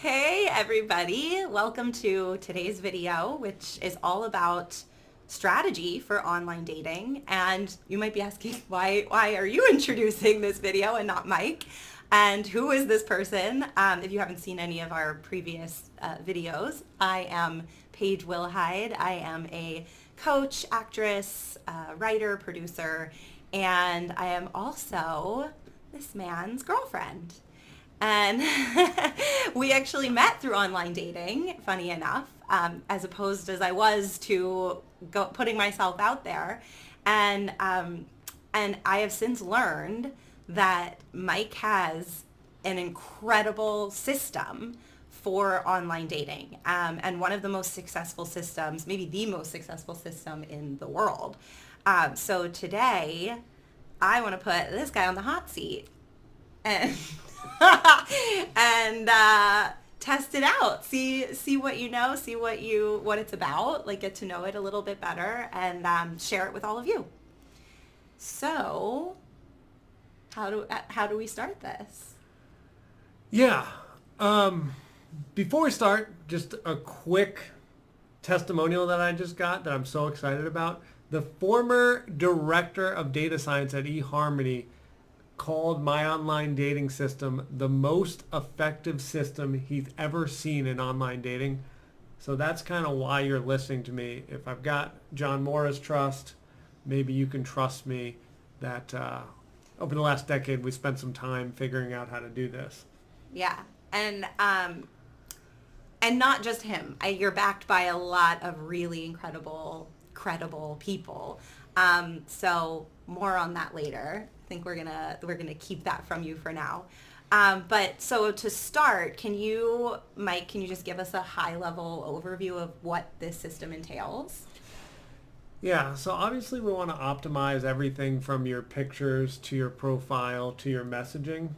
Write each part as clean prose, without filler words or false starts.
Hey everybody, welcome to today's video, which is all about strategy for online dating. And you might be asking, why are you introducing this video and not Mike? And who is this person? If you haven't seen any of our previous videos, I am Paige Wilhide. I am a coach, actress, writer, producer, and I am also this man's girlfriend. And we actually met through online dating, funny enough, as opposed as I was to putting myself out there. And I have since learned that Mike has an incredible system for online dating, and one of the most successful systems, maybe the most successful system in the world. So today, I want to put this guy on the hot seat and and test it out. See what you know, see what it's about, like get to know it a little bit better, and share it with all of you. So, how do we start this? Yeah. Before we start, just a quick testimonial that I just got that I'm so excited about. The former director of data science at eHarmony called my online dating system the most effective system he's ever seen in online dating. So that's kind of why you're listening to me. If I've got John Morris trust, maybe you can trust me that over the last decade we spent some time figuring out how to do this. Yeah, and not just him. You're backed by a lot of really incredible, credible people. So more on that later. I think we're gonna keep that from you for now. But so to start, Mike, can you just give us a high level overview of what this system entails? Yeah, so obviously we want to optimize everything from your pictures to your profile to your messaging.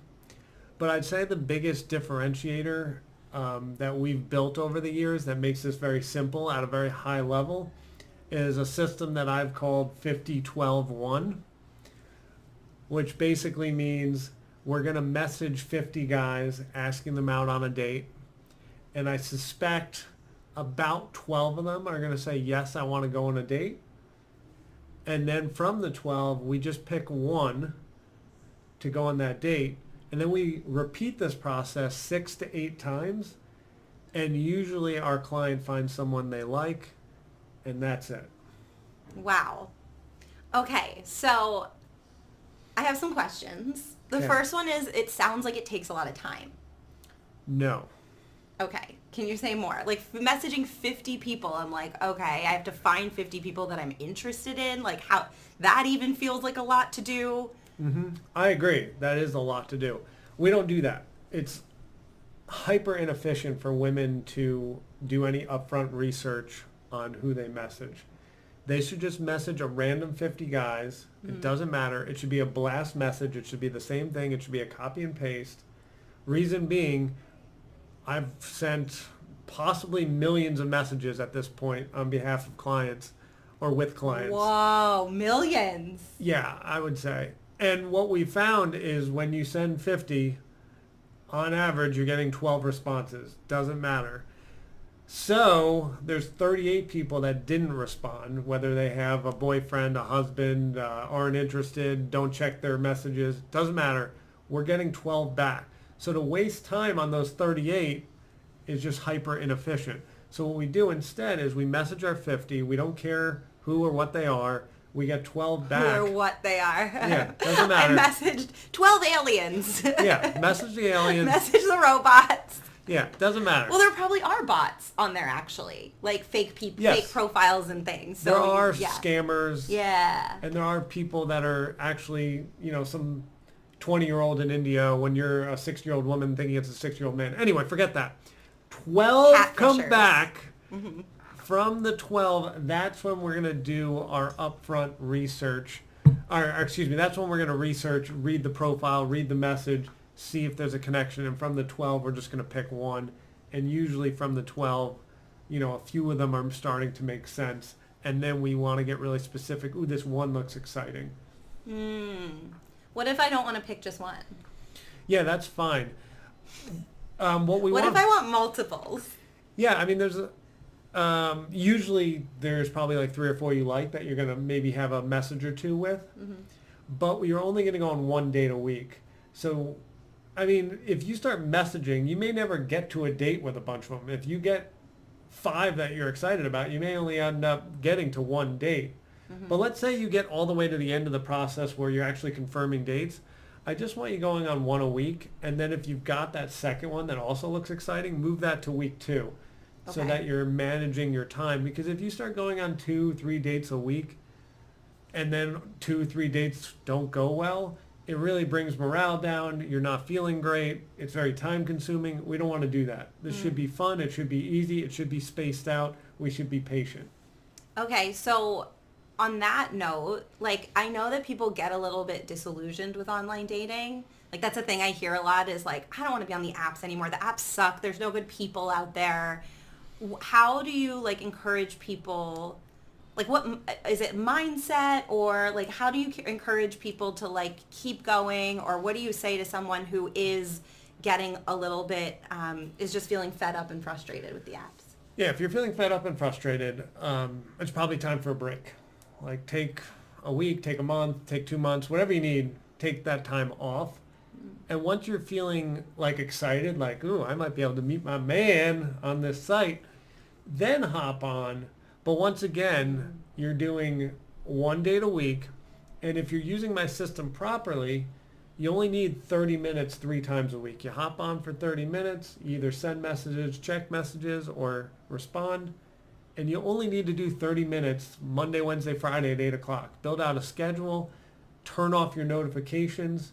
But I'd say the biggest differentiator that we've built over the years that makes this very simple at a very high level is a system that I've called 50-12-1, which basically means we're going to message 50 guys asking them out on a date. And I suspect about 12 of them are going to say, yes, I want to go on a date. And then from the 12, we just pick one to go on that date. And then we repeat this process 6 to 8 times. And usually our client finds someone they like, and that's it. Wow. Okay, so I have some questions. The first one is, it sounds like it takes a lot of time. No. Okay. Can you say more? Like messaging 50 people, I'm like, okay, I have to find 50 people that I'm interested in. Like how that even feels like a lot to do. Mm-hmm. I agree. That is a lot to do. We don't do that. It's hyper inefficient for women to do any upfront research on who they message. They should just message a random 50 guys. It doesn't matter. It should be a blast message. It should be the same thing. It should be a copy and paste. Reason being, I've sent possibly millions of messages at this point on behalf of clients or with clients. Whoa, millions. Yeah, I would say. And what we found is when you send 50, on average, you're getting 12 responses. Doesn't matter. So there's 38 people that didn't respond, whether they have a boyfriend, a husband, aren't interested, don't check their messages. Doesn't matter. We're getting 12 back. So to waste time on those 38 is just hyper inefficient. So what we do instead is we message our 50. We don't care who or what they are. We get 12 back. Who or what they are. Yeah, doesn't matter. I messaged 12 aliens. Yeah, message the aliens. Message the robots. Yeah, doesn't matter. Well, there probably are bots on there actually, like fake people, Yes. fake profiles and things. So there are yeah. scammers. Yeah. And there are people that are actually, some 20-year-old in India when you're a 60-year-old woman thinking it's a 6-year-old man. Anyway, forget that. 12 come Catfishers. back. Mm-hmm. From the 12, that's when we're going to do our upfront research. That's when we're going to research, read the profile, read the message, see if there's a connection. And from the 12, we're just going to pick one. And usually from the 12, a few of them are starting to make sense. And then we want to get really specific. Ooh, this one looks exciting. What if I don't want to pick just one? Yeah, that's fine. What if I want multiples? Yeah, I mean, usually there's probably like 3 or 4 you like that you're going to maybe have a message or two with, but you're only going to go on 1 date a week. So, I mean, if you start messaging, you may never get to a date with a bunch of them. If you get 5 that you're excited about, you may only end up getting to 1 date. But let's say you get all the way to the end of the process where you're actually confirming dates. I just want you going on 1 a week, and then if you've got that second one that also looks exciting, move that to week 2. So that you're managing your time. Because if you start going on 2, 3 dates a week, and then 2, 3 dates don't go well, it really brings morale down. You're not feeling great. It's very time consuming. We don't want to do that. This should be fun. It should be easy. It should be spaced out. We should be patient. Okay, so on that note, like, I know that people get a little bit disillusioned with online dating. Like, that's a thing I hear a lot is like, I don't want to be on the apps anymore. The apps suck. There's no good people out there. How do you like encourage people? Like, what is it, mindset, or like how do you encourage people to like keep going, or what do you say to someone who is getting a little bit is just feeling fed up and frustrated with the apps? Yeah, if you're feeling fed up and frustrated, it's probably time for a break. Like, take a week, take a month, take 2 months, whatever you need. Take that time off. And once you're feeling like excited, like, ooh, I might be able to meet my man on this site, then hop on. But once again, you're doing 1 date a week. And if you're using my system properly, you only need 30 minutes 3 times a week. You hop on for 30 minutes, you either send messages, check messages, or respond. And you only need to do 30 minutes Monday, Wednesday, Friday at 8 o'clock. Build out a schedule, turn off your notifications.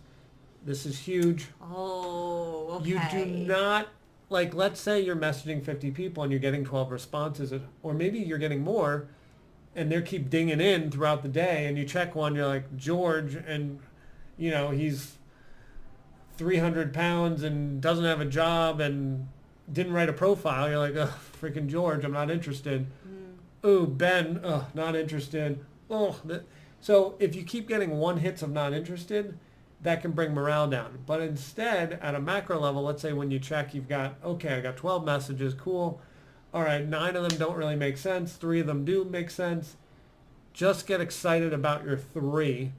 This is huge. Oh, okay. You do not, like, let's say you're messaging 50 people and you're getting 12 responses, or maybe you're getting more, and they keep dinging in throughout the day, and you check one, you're like, George, and, you know, he's 300 pounds and doesn't have a job and didn't write a profile. You're like, oh, freaking George, I'm not interested. Oh, Ben, not interested. So if you keep getting 1 hits of not interested, that can bring morale down. But instead, at a macro level, let's say when you check, you've got, okay, I got 12 messages, cool. All right, 9 of them don't really make sense. 3 of them do make sense. Just get excited about your 3.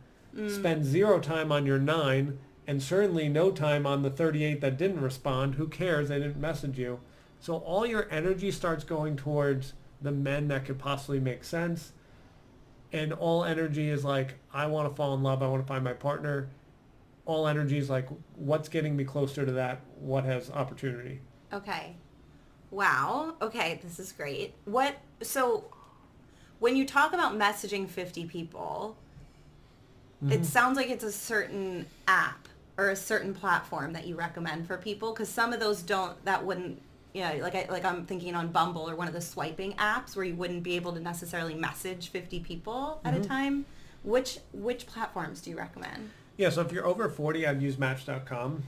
Spend 0 time on your 9, and certainly no time on the 38 that didn't respond. Who cares? They didn't message you. So all your energy starts going towards the men that could possibly make sense. And all energy is like, I want to fall in love. I want to find my partner. All energy is like, what's getting me closer to that? What has opportunity? Okay. Wow. Okay, this is great. So when you talk about messaging 50 people, it sounds like it's a certain app or a certain platform that you recommend for people, because some of those wouldn't, you know, like I'm thinking on Bumble or one of the swiping apps where you wouldn't be able to necessarily message 50 people at a time. Which platforms do you recommend? Yeah, so if you're over 40, I'd use Match.com,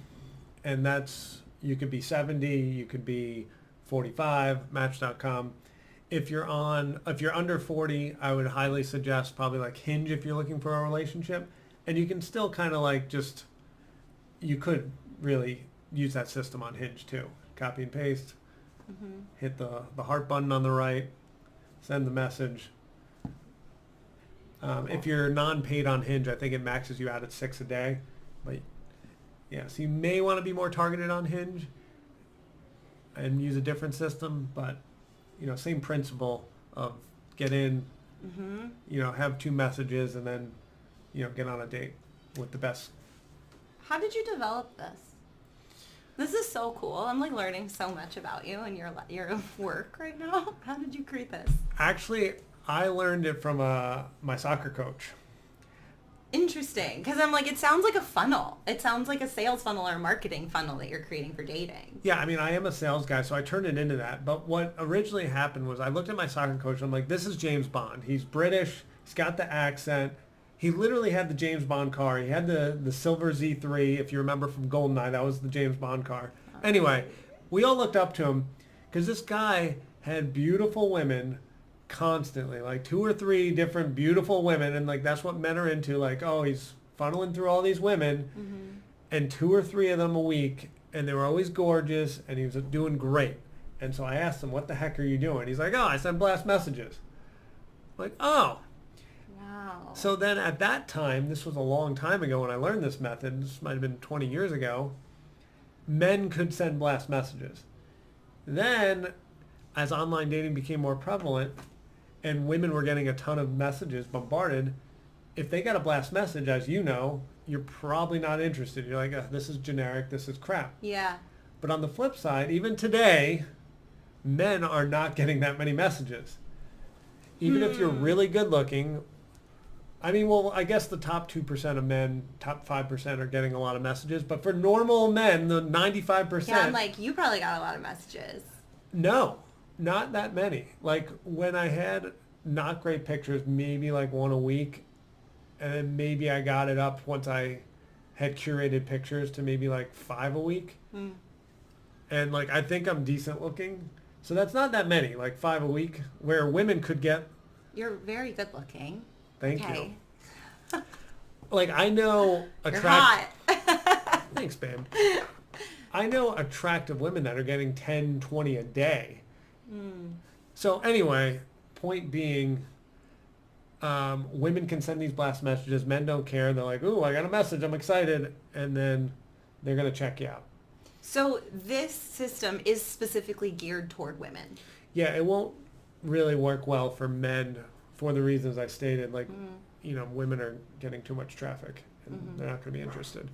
and you could be 70, you could be 45, Match.com. If you're under 40, I would highly suggest probably like Hinge if you're looking for a relationship, and you can still kind of like you could really use that system on Hinge too. Copy and paste, hit the heart button on the right, send the message. If you're non-paid on Hinge, I think it maxes you out at 6 a day. But yeah, so you may want to be more targeted on Hinge and use a different system. But, you know, same principle of get in, you know, have 2 messages, and then, you know, get on a date with the best. How did you develop this? This is so cool. I'm like learning so much about you and your work right now. How did you create this? Actually, I learned it from my soccer coach. Interesting, because I'm like, it sounds like a funnel. It sounds like a sales funnel or a marketing funnel that you're creating for dating. Yeah, I mean, I am a sales guy, so I turned it into that. But what originally happened was I looked at my soccer coach, and I'm like, this is James Bond. He's British. He's got the accent. He literally had the James Bond car. He had the silver Z3, if you remember from GoldenEye. That was the James Bond car. Anyway, we all looked up to him because this guy had beautiful women constantly, like 2 or 3 different beautiful women, and like that's what men are into. Like, oh, he's funneling through all these women, and 2 or 3 of them a week, and they were always gorgeous, and he was doing great. And so I asked him, what the heck are you doing? He's like, oh, I send blast messages. I'm like, oh. Wow. So then at that time, this was a long time ago when I learned this method, this might have been 20 years ago, men could send blast messages. Then, as online dating became more prevalent and women were getting a ton of messages bombarded, if they got a blast message, as you know, you're probably not interested. You're like, this is generic, this is crap. Yeah. But on the flip side, even today, men are not getting that many messages. Even if you're really good looking, I mean, well, I guess the top 2% of men, top 5% are getting a lot of messages. But for normal men, the 95%... Yeah, I'm like, you probably got a lot of messages. No, not that many. Like, when I had not great pictures, maybe like one a week, and then maybe I got it up once I had curated pictures to maybe like 5 a week. Mm. And like, I think I'm decent looking. So that's not that many, like 5 a week, where women could get... You're very good looking. Thank Okay. you. Like, I know... You're hot. Thanks, babe. I know attractive women that are getting 10, 20 a day. Mm. So anyway, point being, women can send these blast messages. Men don't care. They're like, ooh, I got a message. I'm excited. And then they're going to check you out. So this system is specifically geared toward women. Yeah, it won't really work well for men for the reasons I stated. Like, women are getting too much traffic and they're not going to be interested.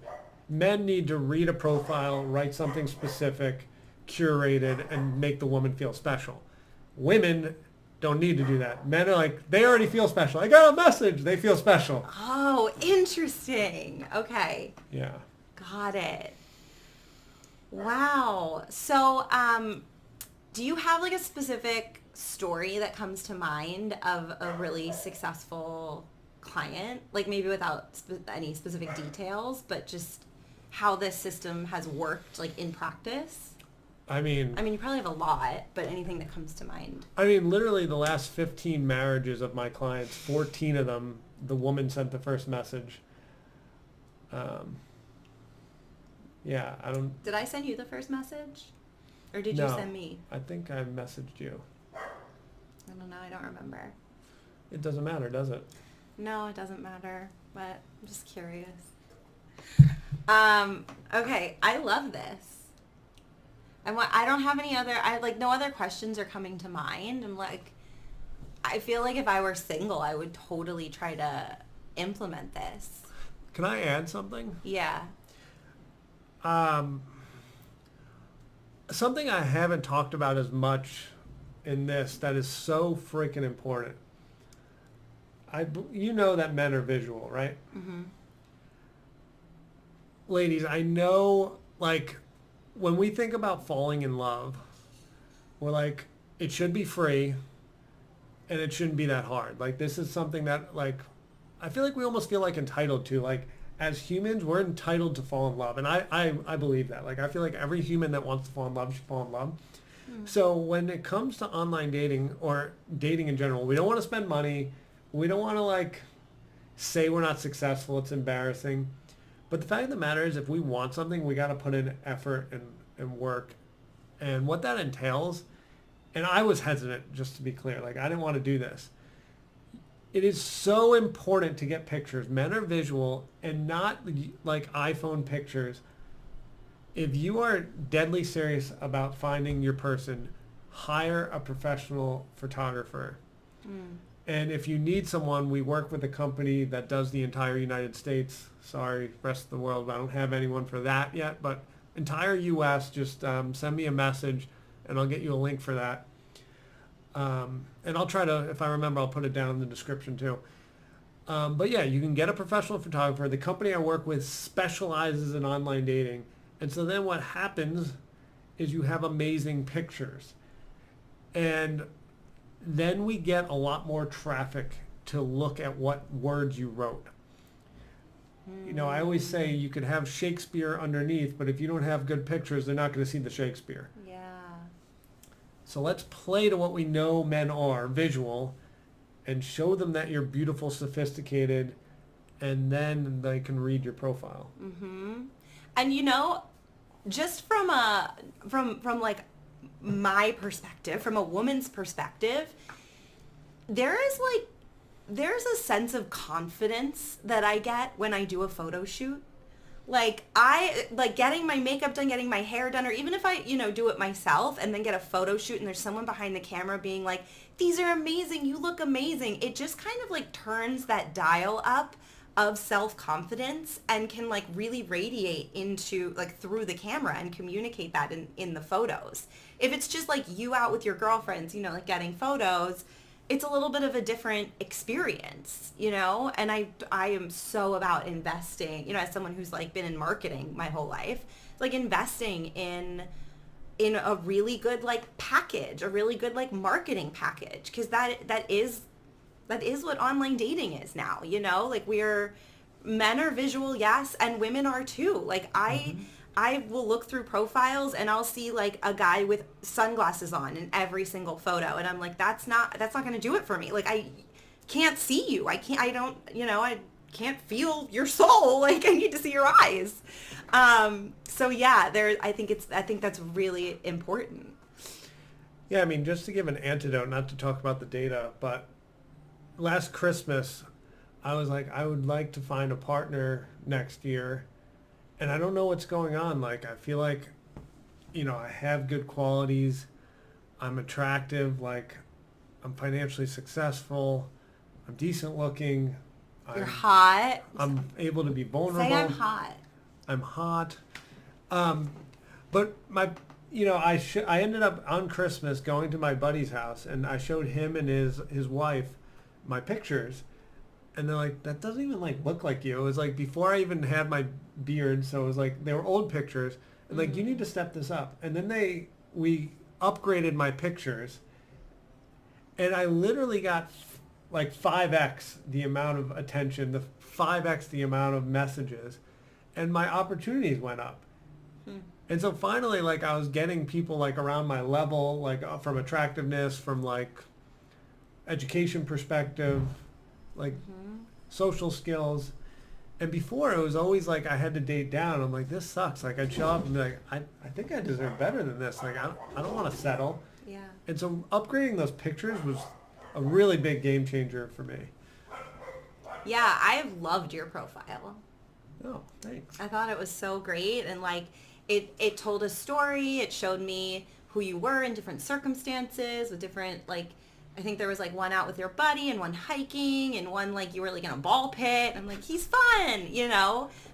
Men need to read a profile, write something specific, curated, and make the woman feel special. Women don't need to do that. Men are like, they already feel special. I got a message. They feel special. Oh, interesting. Okay. Yeah. Got it. Wow. So, do you have like a specific story that comes to mind of a really successful client? Like maybe without any specific details, but just how this system has worked like in practice? I mean, you probably have a lot, but anything that comes to mind. I mean, literally the last 15 marriages of my clients, 14 of them, the woman sent the first message. Yeah, I don't... Did I send you the first message? Or did you send me? I think I messaged you. I don't know. I don't remember. It doesn't matter, does it? No, it doesn't matter, but I'm just curious. Okay, I love this. I don't have any other, no other questions are coming to mind. I'm like, I feel like if I were single, I would totally try to implement this. Can I add something? Yeah. Something I haven't talked about as much in this that is so freaking important. You know that men are visual, right? Mm-hmm. Ladies, I know, like, when we think about falling in love, we're like, it should be free and it shouldn't be that hard. Like, this is something that, like, I feel like we almost feel like entitled to. Like, as humans, we're entitled to fall in love. And I believe that. Like, I feel like every human that wants to fall in love should fall in love. Mm. So when it comes to online dating or dating in general, we don't want to spend money. We don't want to, like, say we're not successful. It's embarrassing. But the fact of the matter is, if we want something, we got to put in effort and work. And what that entails, and I was hesitant, just to be clear. Like, I didn't want to do this. It is so important to get pictures. Men are visual and not like iPhone pictures. If you are deadly serious about finding your person, hire a professional photographer. Mm. And if you need someone, we work with a company that does the entire United States. Sorry, rest of the world, I don't have anyone for that yet. But entire U.S., just send me a message and I'll get you a link for that. And I'll try to, if I remember, I'll put it down in the description too. But yeah, you can get a professional photographer. The company I work with specializes in online dating. And so then what happens is you have amazing pictures. And then we get a lot more traffic to look at what words you wrote. You know, I always say you could have Shakespeare underneath, but if you don't have good pictures, they're not going to see the Shakespeare. Yeah. So let's play to what we know men are, visual, and show them that you're beautiful, sophisticated, and then they can read your profile. Mm-hmm. And you know, just from like my perspective, from a woman's perspective, there's a sense of confidence that I get when I do a photo shoot. Like I like getting my makeup done, getting my hair done, or even if I, do it myself and then get a photo shoot and there's someone behind the camera being like, these are amazing, you look amazing. It just kind of like turns that dial up of self-confidence and can like really radiate into like through the camera and communicate that in the photos. If it's just like you out with your girlfriends, like getting photos, it's a little bit of a different experience, and I am so about investing, as someone who's like been in marketing my whole life, like investing in a really good like package, a really good like marketing package, because that is what online dating is now, like men are visual, yes, and women are too. Like I will look through profiles and I'll see like a guy with sunglasses on in every single photo. And I'm like, that's not going to do it for me. Like I can't see you. I can't feel your soul. Like I need to see your eyes. So yeah, I think that's really important. Yeah. I mean, just to give an antidote, not to talk about the data, but last Christmas, I was like, I would like to find a partner next year. And I don't know what's going on. Like, I feel like, I have good qualities. I'm attractive. Like, I'm financially successful. I'm decent looking. You're hot. I'm able to be vulnerable. Say I'm hot. I'm hot. But I ended up on Christmas going to my buddy's house, and I showed him and his wife my pictures. And they're like, that doesn't even like look like you. It was like before I even had my beard, so it was like they were old pictures. And like, you need to step this up. And then we upgraded my pictures, and I literally got like 5x the amount of attention, the 5x the amount of messages, and my opportunities went up. And so finally, like I was getting people like around my level, like from attractiveness, from like education perspective, like social skills. And before it was always like I had to date down. I'm like, this sucks. Like I'd show up and be like, I think I deserve better than this. Like I don't want to settle. Yeah. And so upgrading those pictures was a really big game changer for me. Yeah, I've loved your profile. Oh, thanks. I thought it was so great, and like it told a story. It showed me who you were in different circumstances with different like, I think there was like one out with your buddy and one hiking and one like you were like in a ball pit. I'm like, he's fun,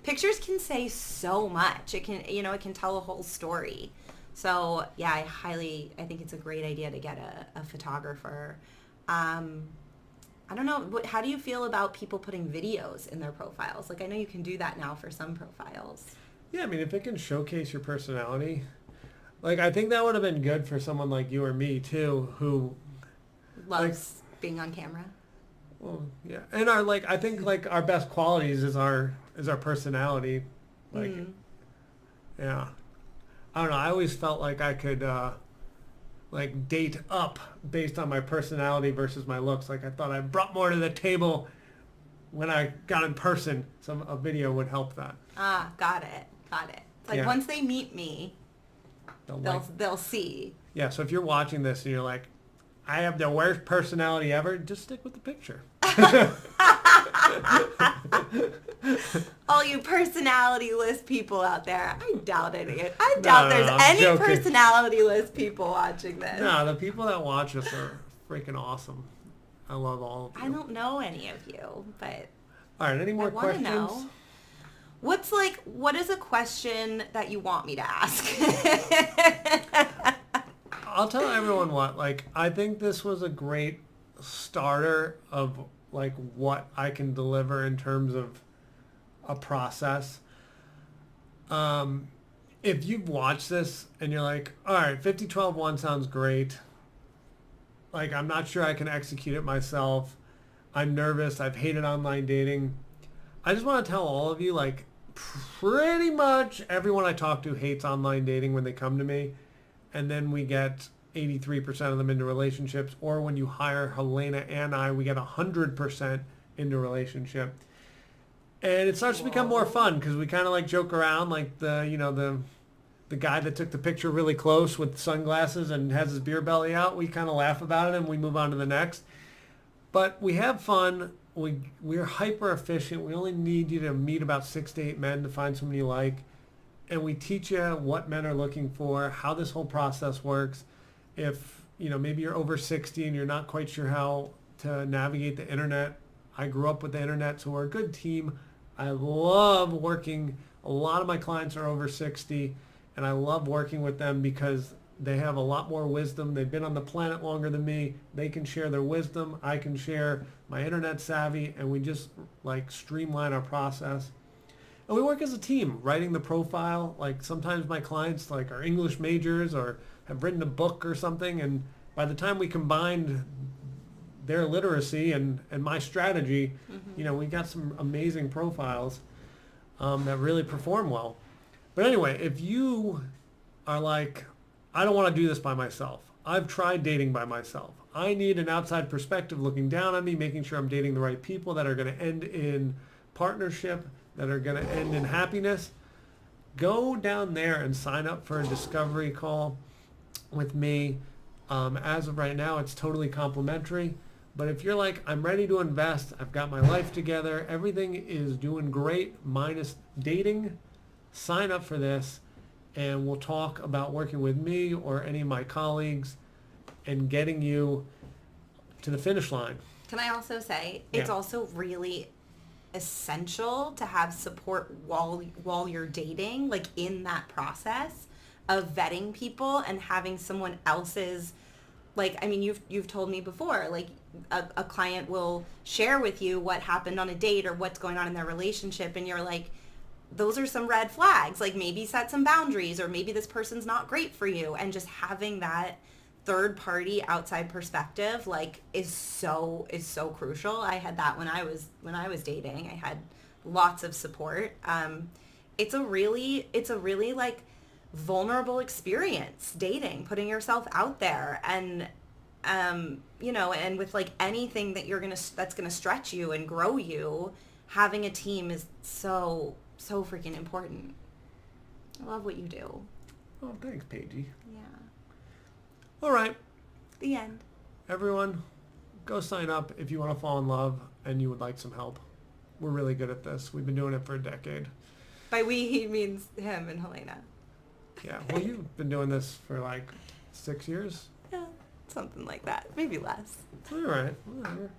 Pictures can say so much. It can, it can tell a whole story. So yeah, I think it's a great idea to get a photographer. I don't know, how do you feel about people putting videos in their profiles? Like I know you can do that now for some profiles. Yeah, I mean, if it can showcase your personality, like I think that would have been good for someone like you or me too, who loves being on camera. Well, yeah, and I think like our best qualities is our personality. Like, yeah, I don't know. I always felt like I could like date up based on my personality versus my looks. Like I thought I brought more to the table when I got in person. So a video would help that. Got it. It's like once they meet me, they'll see. Yeah. So if you're watching this and you're like, I have the worst personality ever, just stick with the picture. All you personality list people out there, I doubt it. I doubt there's any joking. Personality list people watching this. No, the people that watch us are freaking awesome. I love all of you. I don't know any of you, but all right, any more questions? Know. What is a question that you want me to ask? I'll tell everyone what, like, I think this was a great starter of, like, what I can deliver in terms of a process. If you've watched this and you're like, all right, 50-12-1 sounds great. Like, I'm not sure I can execute it myself. I'm nervous. I've hated online dating. I just want to tell all of you, like, pretty much everyone I talk to hates online dating when they come to me. And then we get 83% of them into relationships. Or when you hire Helena and I, we get 100% into relationship. And it starts to become more fun because we kind of like joke around, like the the guy that took the picture really close with sunglasses and has his beer belly out, we kind of laugh about it and we move on to the next. But we have fun. We're hyper efficient. We only need you to meet about 6 to 8 men to find someone you like. And we teach you what men are looking for, how this whole process works. If, maybe you're over 60 and you're not quite sure how to navigate the internet. I grew up with the internet, so we're a good team. I love working. A lot of my clients are over 60, and I love working with them because they have a lot more wisdom. They've been on the planet longer than me. They can share their wisdom. I can share my internet savvy, and we just streamline our process. And we work as a team, writing the profile. Sometimes my clients are English majors or have written a book or something, and by the time we combined their literacy and my strategy, we got some amazing profiles that really perform well. But anyway, if you are I don't want to do this by myself. I've tried dating by myself. I need an outside perspective looking down on me, making sure I'm dating the right people that are going to end in partnership, that are going to end in happiness. Go down there and sign up for a discovery call with me. As of right now, it's totally complimentary. But if you're I'm ready to invest, I've got my life together, everything is doing great minus dating, sign up for this. And we'll talk about working with me or any of my colleagues and getting you to the finish line. Can I also say, it's also really essential to have support while you're dating, in that process of vetting people and having someone else's, you've told me before, a client will share with you what happened on a date or what's going on in their relationship, and you're those are some red flags. Maybe set some boundaries, or maybe this person's not great for you. And just having that third party outside perspective, is so crucial. I had that when I was dating. I had lots of support. It's a really vulnerable experience, dating, putting yourself out there, and and with anything that that's gonna stretch you and grow you, having a team is so freaking important. I love what you do. Oh, thanks, Paigey. Yeah. All right. The end. Everyone, go sign up if you want to fall in love and you would like some help. We're really good at this. We've been doing it for a decade. By we, he means him and Helena. Yeah. Well, you've been doing this for 6 years? Yeah, something like that. Maybe less. All right. Whatever.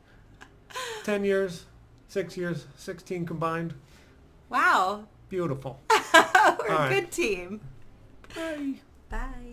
10 years, 6 years, 16 combined. Wow. Beautiful. We're a good team. Bye. Bye.